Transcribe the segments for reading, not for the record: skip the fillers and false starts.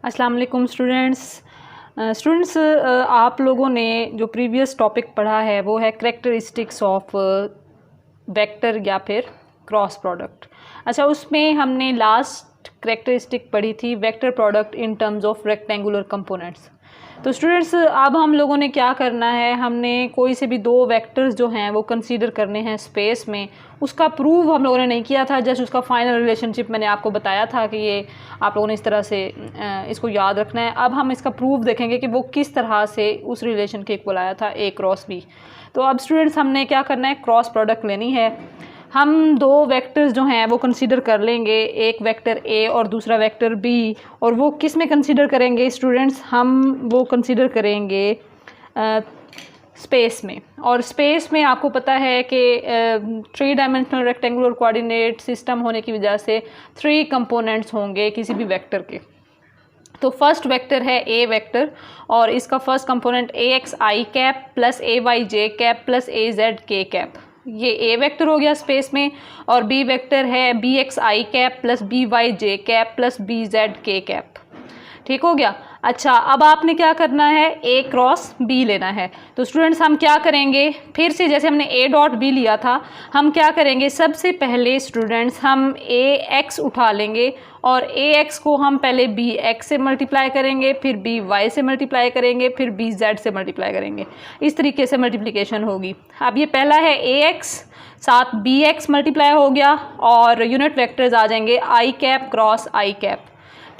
अस्सलाम वालेकुम स्टूडेंट्स, आप लोगों ने जो प्रीवियस टॉपिक पढ़ा है वो है करैक्टरिस्टिक्स ऑफ वेक्टर या फिर क्रॉस प्रोडक्ट। अच्छा, उसमें हमने लास्ट करैक्टरिस्टिक पढ़ी थी vector product in terms of rectangular components. तो स्टूडेंट्स, अब हम लोगों ने क्या करना है, हमने कोई से भी दो वेक्टर्स जो हैं वो कंसीडर करने हैं स्पेस में। उसका प्रूव हम लोगों ने नहीं किया था, जस्ट उसका फाइनल रिलेशनशिप मैंने आपको बताया था कि ये आप लोगों ने इस तरह से इसको याद रखना है। अब हम इसका प्रूफ देखेंगे कि वो किस तरह से उस रिलेशन के इक्वल आया था ए क्रॉस बी। तो अब स्टूडेंट्स, हमने क्या करना है, क्रॉस प्रोडक्ट लेनी है। हम दो वेक्टर्स जो हैं वो कंसीडर कर लेंगे, एक वेक्टर ए और दूसरा वेक्टर बी। और वो किस में कंसीडर करेंगे स्टूडेंट्स, हम वो कंसीडर करेंगे स्पेस में। और स्पेस में आपको पता है कि 3 डायमेंशनल रेक्टेंगुलर कोऑर्डिनेट सिस्टम होने की वजह से 3 कंपोनेंट्स होंगे किसी भी वेक्टर के। तो फर्स्ट वेक्टर है ए वेक्टर और इसका first component A X I cap plus A Y J cap plus A Z K cap. ये ए वेक्टर हो गया स्पेस में। और बी वेक्टर है B X I cap plus B Y J cap plus B Z K cap. ठीक हो गया। अच्छा, अब आपने क्या करना है, ए क्रॉस बी लेना है। तो स्टूडेंट्स, हम क्या करेंगे, फिर से जैसे हमने ए डॉट बी लिया था, हम क्या करेंगे, सबसे पहले स्टूडेंट्स हम ए एक्स उठा लेंगे और ए एक्स को हम पहले बी एक्स से मल्टीप्लाई करेंगे, फिर बी वाई से मल्टीप्लाई करेंगे, फिर बी जेड से मल्टीप्लाई करेंगे। इस तरीके से मल्टीप्लिकेशन होगी। अब ये पहला है ए एक्स, साथ बी एक्स मल्टीप्लाई हो गया और यूनिट वेक्टर्स आ जाएंगे आई कैप क्रॉस आई कैप।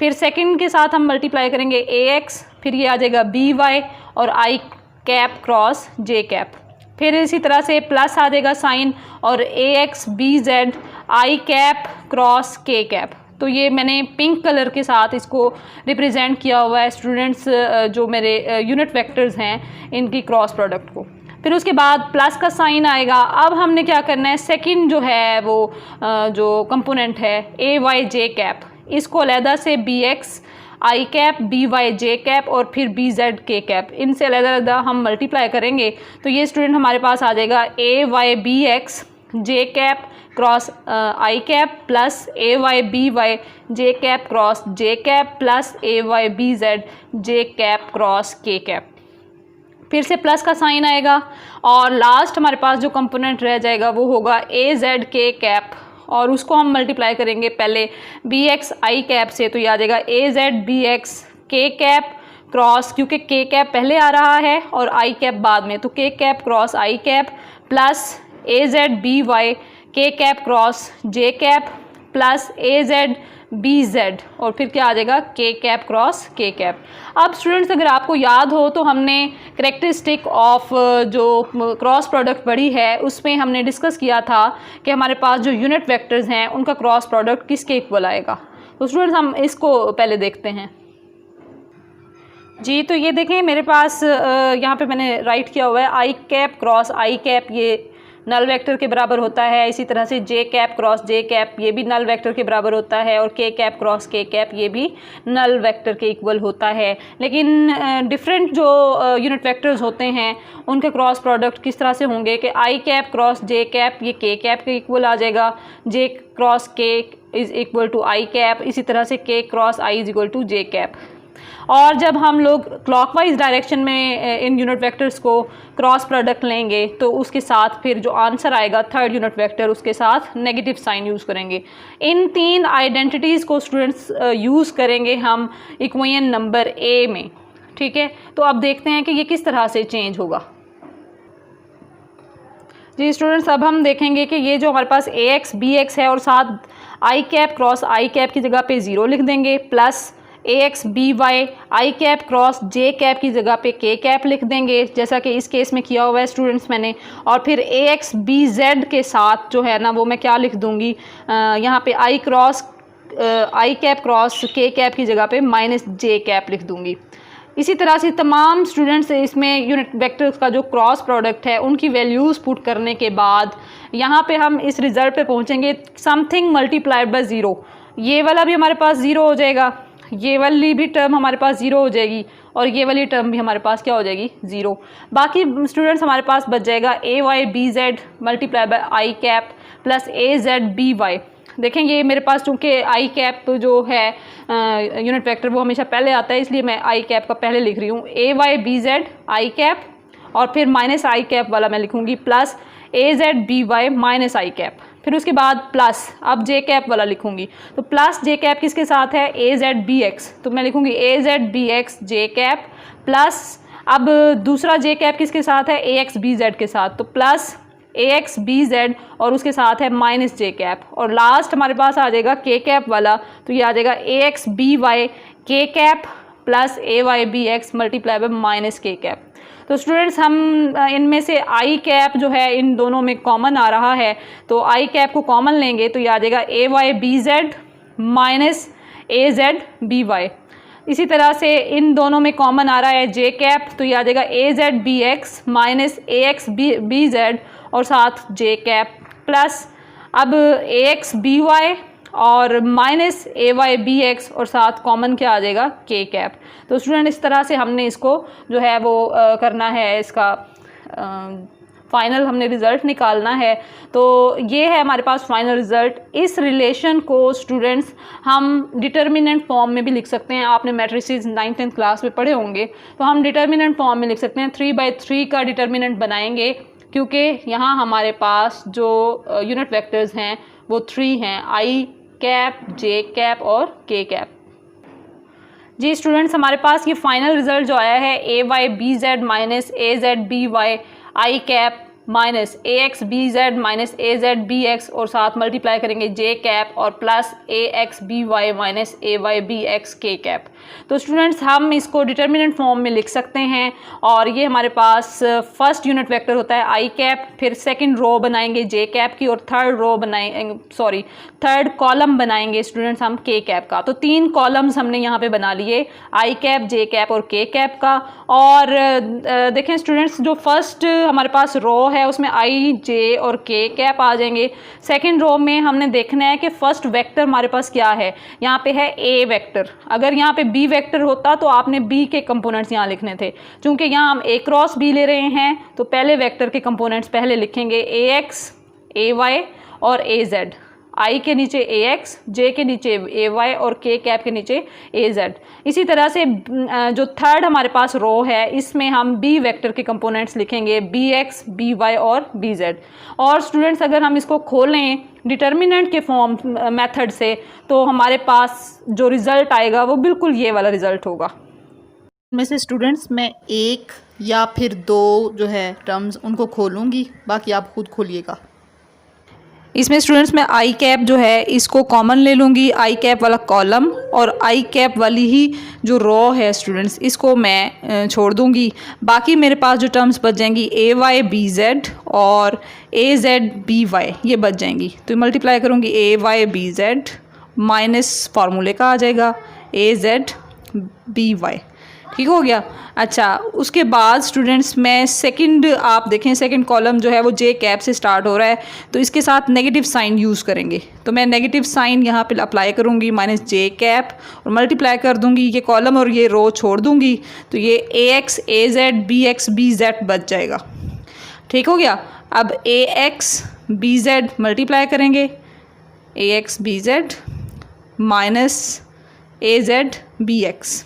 फिर सेकंड के साथ हम मल्टीप्लाई करेंगे ए एक्स, फिर ये आ जाएगा बी वाई और I cap cross J cap. फिर इसी तरह से प्लस आ जाएगा साइन और A X B Z I cap cross K cap. तो ये मैंने पिंक कलर के साथ इसको रिप्रेजेंट किया हुआ है स्टूडेंट्स, जो मेरे यूनिट वेक्टर्स हैं इनकी क्रॉस प्रोडक्ट को। फिर उसके बाद प्लस का साइन आएगा। अब हमने क्या करना है, सेकंड जो है वो जो कंपोनेंट है ए वाई जे कैप, इसको अलहदा से B X I cap B Y J cap और फिर बी जेड के कैप, इनसे अलग-अलग हम मल्टीप्लाई करेंगे। तो ये स्टूडेंट हमारे पास आ जाएगा A Y B x J cap cross I cap plus A Y B Y J cap cross J cap plus A Y B Z J cap cross K cap. फिर से plus का sign आएगा और last हमारे पास जो component रह जाएगा वो होगा ए जेड के कैप और उसको हम मल्टीप्लाई करेंगे पहले बी एक्स आई कैप से। तो ये आ जाएगा ए जेड बी एक्स के कैप क्रॉस, क्योंकि के कैप पहले आ रहा है और आई कैप बाद में, तो के cap cross I cap plus A Z B Y K cap cross J cap plus A Z B Z और फिर क्या आ जाएगा के कैप क्रॉस के कैप। अब स्टूडेंट्स, अगर आपको याद हो तो हमने करैक्टरिस्टिक ऑफ जो क्रॉस प्रोडक्ट पढ़ी है उसमें हमने डिस्कस किया था कि हमारे पास जो यूनिट वेक्टर्स हैं उनका क्रॉस प्रोडक्ट किसके इक्वल आएगा। तो स्टूडेंट्स, हम इसको पहले देखते हैं जी। तो ये देखें, मेरे पास यहाँ पे मैंने राइट किया हुआ है आई कैप क्रॉस आई कैप, ये नल वेक्टर के बराबर होता है। इसी तरह से जे कैप क्रॉस जे कैप, ये भी नल वेक्टर के बराबर होता है। और के कैप क्रॉस के कैप, ये भी नल वेक्टर के इक्वल होता है। लेकिन डिफरेंट जो यूनिट वेक्टर्स होते हैं उनके क्रॉस प्रोडक्ट किस तरह से होंगे कि I cap cross J cap ये के कैप के इक्वल आ जाएगा, J cross K is equal to I cap, इसी तरह से K cross I is equal to J cap. और जब हम लोग क्लॉकवाइज डायरेक्शन में इन यूनिट वेक्टर्स को क्रॉस प्रोडक्ट लेंगे तो उसके साथ फिर जो आंसर आएगा थर्ड यूनिट वेक्टर, उसके साथ नेगेटिव साइन यूज़ करेंगे। इन 3 आइडेंटिटीज़ को स्टूडेंट्स यूज़ करेंगे हम इक्वेशन नंबर ए में। ठीक है, तो अब देखते हैं कि ये किस तरह से चेंज होगा जी। स्टूडेंट्स, अब हम देखेंगे कि ये जो हमारे पास ए एक्स बी एक्स है और साथ आई कैप क्रॉस आई कैप की जगह पे 0 लिख देंगे, प्लस ए एक्स बी वाई आई कैप क्रॉस जे कैप की जगह पे के कैप लिख देंगे, जैसा कि इस केस में किया हुआ है स्टूडेंट्स मैंने। और फिर ए एक्स बी जेड के साथ जो है ना वो मैं क्या लिख दूंगी, यहाँ पे आई कैप क्रॉस के कैप की जगह पे माइनस जे कैप लिख दूंगी। इसी तरह से तमाम स्टूडेंट्स इसमें यूनिट वेक्टर्स का जो क्रॉस प्रोडक्ट है उनकी वैल्यूज़ पुट करने के बाद यहाँ पे हम इस रिज़ल्ट पे पहुँचेंगे, समथिंग मल्टीप्लाइड बाय 0। ये वाला भी हमारे पास 0 हो जाएगा, ये वाली भी टर्म हमारे पास 0 हो जाएगी और ये वाली टर्म भी हमारे पास क्या हो जाएगी, 0। बाकी स्टूडेंट्स हमारे पास बच जाएगा A Y B Z multiply by I cap plus A Z B Y. देखें ये मेरे पास चूँकि आई कैप जो है यूनिट वेक्टर वो हमेशा पहले आता है, इसलिए मैं आई कैप का पहले लिख रही हूँ। A Y B Z I cap और फिर माइनस आई कैप वाला मैं लिखूँगी plus A Z B Y minus I cap, फिर उसके बाद प्लस अब जे कैप वाला लिखूँगी। तो प्लस जे कैप किसके साथ है, ए जेड बी एक्स, तो मैं लिखूँगी ए जेड बी एक्स जे कैप प्लस अब दूसरा जे कैप किसके साथ है, ए एक्स बी जेड के साथ, तो प्लस ए एक्स बी जेड और उसके साथ है माइनस जे कैप, और लास्ट हमारे पास आ जाएगा के कैप वाला, तो ये आ जाएगा A X B Y K cap plus A Y B X multiply by minus K cap. तो स्टूडेंट्स हम इनमें से आई कैप जो है इन दोनों में कॉमन आ रहा है, तो आई कैप को कॉमन लेंगे तो ये आ जाएगा A Y B Z minus A Z B Y. इसी तरह से इन दोनों में कॉमन आ रहा है जे कैप, तो ये आ जाएगा ए जेड बी एक्स माइनस ए एक्स बी जेड और साथ जे कैप प्लस अब ए एक्स बी वाई और minus A Y B x और साथ कॉमन क्या आ जाएगा, के कैप। तो स्टूडेंट इस तरह से हमने इसको जो है वो करना है, इसका फाइनल हमने रिज़ल्ट निकालना है। तो ये है हमारे पास फाइनल रिज़ल्ट। इस रिलेशन को स्टूडेंट्स हम डिटर्मिनेंट फॉर्म में भी लिख सकते हैं। आपने मैट्रिसेस 9th क्लास में पढ़े होंगे, तो हम डिटर्मिनेंट फॉर्म में लिख सकते हैं। 3/3 का डिटर्मिनेंट बनाएंगे क्योंकि यहाँ हमारे पास जो यूनिट वेक्टर्स हैं वो 3 हैं, आई कैप जे कैप और के कैप। जी स्टूडेंट्स हमारे पास ये फाइनल रिजल्ट जो आया है ए Y B Z minus A Z B Y I cap minus A X B Z minus A Z B x और साथ मल्टीप्लाई करेंगे जे कैप और plus A X B Y minus A Y B x के cap. तो students हम इसको determinant form में लिख सकते हैं और ये हमारे पास फर्स्ट यूनिट वेक्टर होता है आई कैप, फिर सेकंड रो बनाएंगे जे कैप की और थर्ड कॉलम बनाएंगे स्टूडेंट्स हम के कैप का। तो 3 कॉलम्स हमने यहाँ पे बना लिए, आई कैप जे कैप और के कैप का। और देखें स्टूडेंट्स जो फर्स्ट हमारे पास रो है उसमें आई जे और के कैप आ जाएंगे। सेकंड रो में हमने देखना है कि फर्स्ट वेक्टर हमारे पास क्या है, यहाँ पे है ए वेक्टर। अगर यहाँ पे बी वेक्टर होता तो आपने बी के कंपोनेंट्स यहाँ लिखने थे, क्योंकि यहाँ हम ए क्रॉस बी ले रहे हैं तो पहले वेक्टर के कंपोनेंट्स पहले लिखेंगे, ए एक्स ए वाई और ए जेड। आई के नीचे ए एक्स, जे के नीचे ए वाई और के कैप के नीचे ए जेड। इसी तरह से जो थर्ड हमारे पास रो है इसमें हम बी वेक्टर के कंपोनेंट्स लिखेंगे, बी एक्स बी वाई और बी जेड। और स्टूडेंट्स अगर हम इसको खोलें डिटर्मिनेंट के फॉर्म मेथड से तो हमारे पास जो रिज़ल्ट आएगा वो बिल्कुल ये वाला रिज़ल्ट होगा। में से स्टूडेंट्स मैं 1 या फिर 2 जो है टर्म्स उनको खोलूँगी, बाकी आप खुद खोलिएगा। इसमें स्टूडेंट्स मैं आई कैप जो है इसको कॉमन ले लूँगी, आई कैप वाला कॉलम और आई कैप वाली ही जो रो है स्टूडेंट्स इसको मैं छोड़ दूँगी। बाकी मेरे पास जो टर्म्स बच जाएंगी ए वाई बी जेड और ए जेड बी वाई ये बच जाएंगी। तो मल्टीप्लाई करूँगी ए वाई बी जेड माइनस फार्मूले का आ जाएगा ए जेड बी वाई, ठीक हो गया। अच्छा उसके बाद स्टूडेंट्स मैं सेकंड, आप देखें सेकंड कॉलम जो है वो जे कैप से स्टार्ट हो रहा है तो इसके साथ नेगेटिव साइन यूज़ करेंगे। तो मैं नेगेटिव साइन यहाँ पे अप्लाई करूँगी माइनस जे कैप और मल्टीप्लाई कर दूँगी ये कॉलम और ये रो छोड़ दूँगी, तो ये A X A Z B X B Z बच जाएगा, ठीक हो गया। अब A X B Z multiply करेंगे A X B Z minus A Z B X.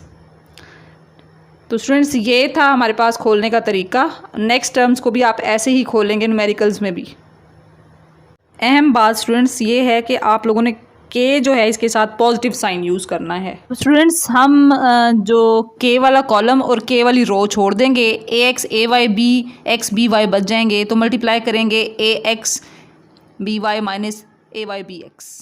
तो स्टूडेंट्स ये था हमारे पास खोलने का तरीका। नेक्स्ट टर्म्स को भी आप ऐसे ही खोलेंगे न्यूमेरिकल्स में भी। अहम बात स्टूडेंट्स ये है कि आप लोगों ने के जो है इसके साथ पॉजिटिव साइन यूज़ करना है। तो स्टूडेंट्स हम जो के वाला कॉलम और के वाली रो छोड़ देंगे, A X A Y B X B Y बच जाएंगे। तो मल्टीप्लाई करेंगे A X B Y minus A Y B x.